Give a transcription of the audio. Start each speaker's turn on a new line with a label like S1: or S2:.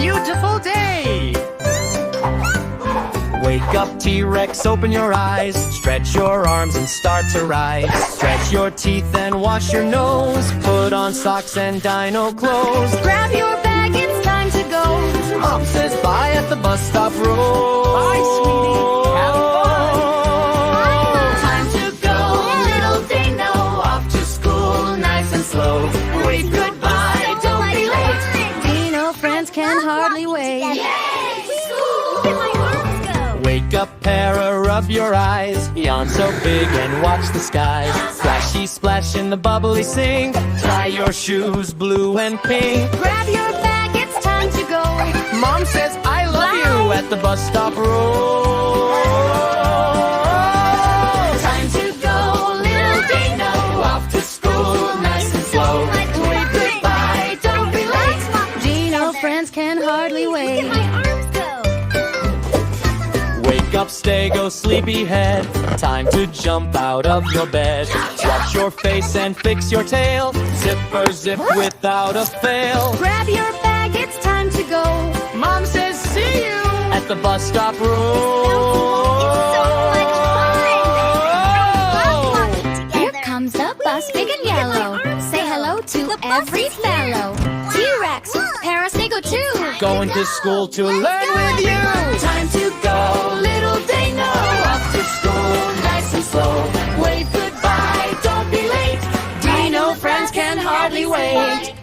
S1: beautiful day! Wake up, T-Rex, open your eyes. Stretch your arms and start to rise. Stretch your teeth and wash your nose. Put on socks and dino clothes.
S2: Grab your bag, it's time to go.
S1: Mom says bye at the bus stop road.
S3: Bye, sweetie. Have fun.
S2: Time to go, little Dino. Off to school, nice and slow. Wave goodbye, don't be late. Dino friends can hardly wait.
S1: Wake up, para, rub your eyes. Yawn so big and watch the skies. Splashy splash in the bubbly sink. Tie your shoes blue and pink.
S2: Grab your bag, it's time to go.
S1: Mom says I love you at the bus stop road.
S2: Time to go, little Dino. Off to school, nice and slow. Wave goodbye, don't be late. Dino friends can hardly wait.
S1: Wake up, Stego, sleepyhead. Time to jump out of your bed. Wash your face and fix your tail. Zipper zip without a fail.
S2: Grab your bag, it's time to go.
S1: Mom says see you at the bus stop road.
S2: Here comes the bus, big and yellow. Say hello to every fellow. T-Rex, Stego too.
S1: Going to school to learn with you.
S2: Time to go, little Dino. Off to school, nice and slow. Wave goodbye, don't be late. Dino friends can hardly wait.